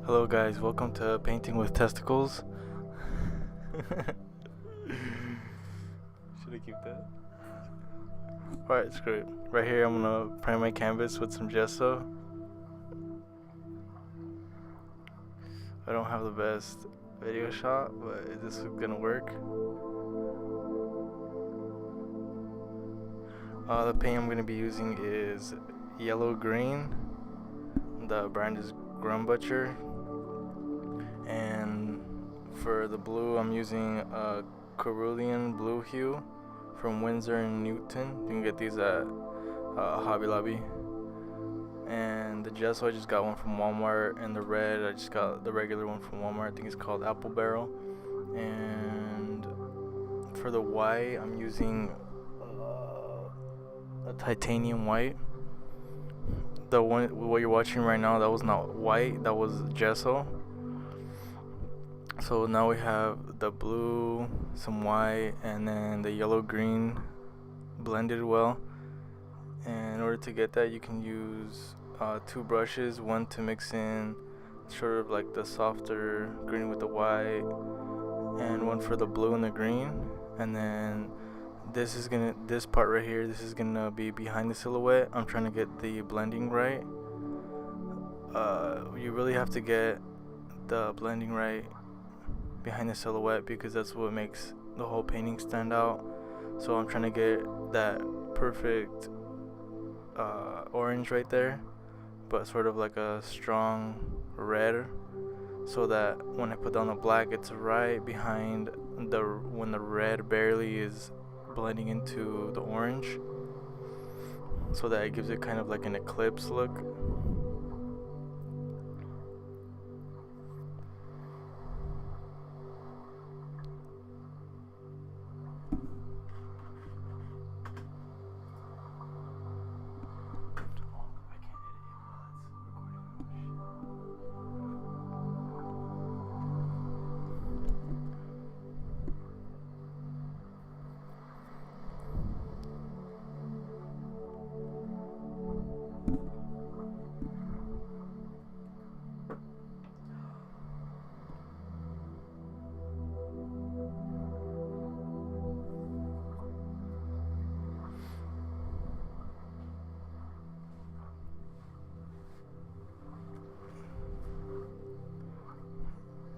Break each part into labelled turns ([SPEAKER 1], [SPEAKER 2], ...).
[SPEAKER 1] Hello guys, welcome to Painting with Testicles. Should I keep that? Alright, screw it. Right here I'm gonna prime my canvas with some gesso. I don't have the best video shot, but this is gonna work. The paint I'm gonna be using is yellow green. The brand is Grum Butcher. And for the blue, I'm using a Cerulean blue hue from Windsor and Newton. You can get these at Hobby Lobby. And the gesso, I just got one from Walmart. And the red, I just got the regular one from Walmart. I think it's called Apple Barrel. And for the white, I'm using a titanium white. The one what you're watching right now, that was not white, that was gesso. So now we have the blue, some white, and then the yellow green blended well. And in order to get that, you can use two brushes, one to mix in sort of like the softer green with the white, and one for the blue and the green. And then this part right here, this is gonna be behind the silhouette. I'm trying to get the blending right. You really have to get the blending right behind the silhouette because that's what makes the whole painting stand out. So I'm trying to get that perfect orange right there, but sort of like a strong red, so that when I put down the black, it's right behind when the red barely is blending into the orange, so that it gives it kind of like an eclipse look.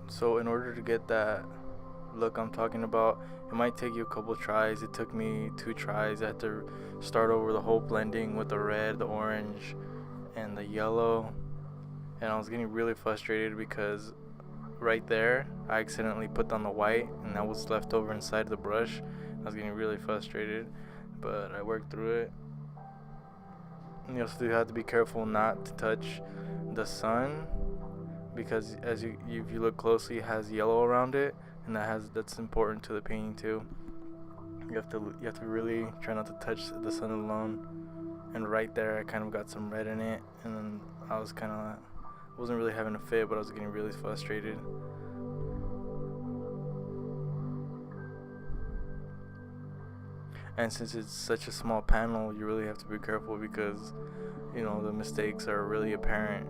[SPEAKER 1] So in order to get that look I'm talking about, it might take you a couple tries. It took me 2 tries. I had to start over the whole blending with the red, the orange, and the yellow. And I was getting really frustrated because right there I accidentally put down the white and that was left over inside the brush. I was getting really frustrated, but I worked through it. And you also do have to be careful not to touch the sun, because if you look closely, it has yellow around it, and that's important to the painting too. You have to really try not to touch the sun alone. And right there, I kind of got some red in it, and then I wasn't really having a fit, but I was getting really frustrated. And since it's such a small panel, you really have to be careful because, the mistakes are really apparent.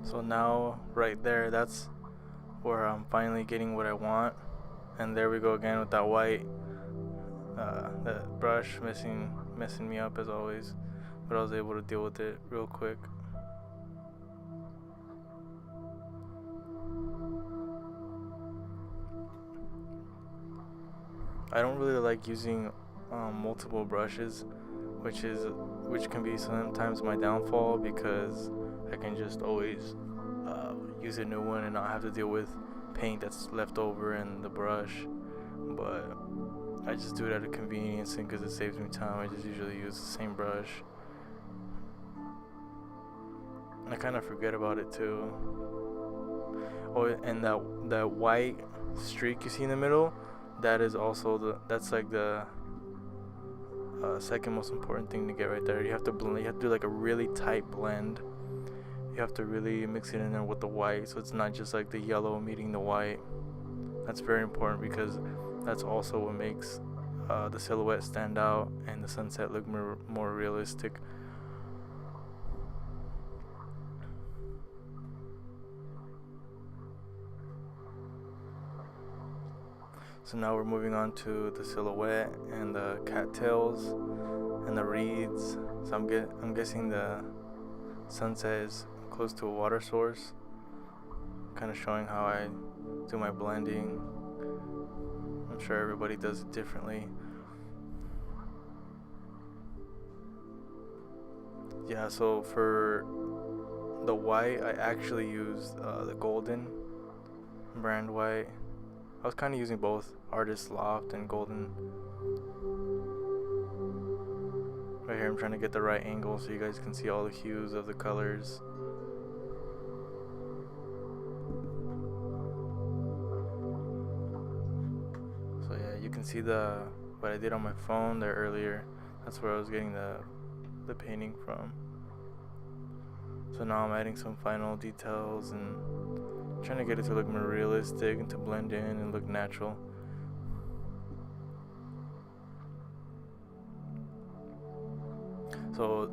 [SPEAKER 1] So now, right there, that's where I'm finally getting what I want. And there we go again with that white. That brush messing me up as always. But I was able to deal with it real quick. I don't really like using multiple brushes, which can be sometimes my downfall, because I can just always use a new one and not have to deal with paint that's left over in the brush. But I just do it out of convenience and because it saves me time. I just usually use the same brush. I kind of forget about it too. Oh, and that white streak you see in the middle, that is also that's like the second most important thing to get right there. You have to blend. You have to do like a really tight blend. You have to really mix it in there with the white, so it's not just like the yellow meeting the white. That's very important because that's also what makes the silhouette stand out and the sunset look more realistic. So now we're moving on to the silhouette and the cattails and the reeds. So I'm guessing the sunset is close to a water source, kind of showing how I do my blending. I'm sure everybody does it differently. Yeah, so for the white, I actually used the Golden brand white. I was kind of using both Artist Loft and Golden. Right here I'm trying to get the right angle so you guys can see all the hues of the colors. So yeah, you can see what I did on my phone there earlier. That's where I was getting the painting from. So now I'm adding some final details and trying to get it to look more realistic and to blend in and look natural. So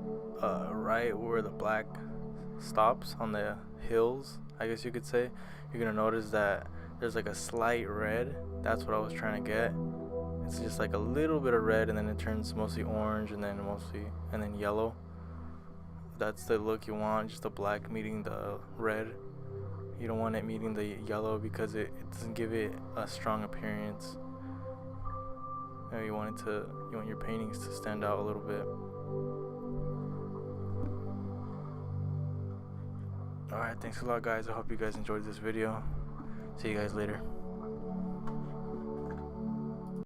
[SPEAKER 1] right where the black stops on the hills, I guess you could say, you're gonna notice that there's like a slight red. That's what I was trying to get. It's just like a little bit of red and then it turns mostly orange and then yellow. That's the look you want, just the black meeting the red. You don't want it meeting the yellow because it doesn't give it a strong appearance. You want your paintings to stand out a little bit. Alright, thanks a lot guys. I hope you guys enjoyed this video. See you guys later.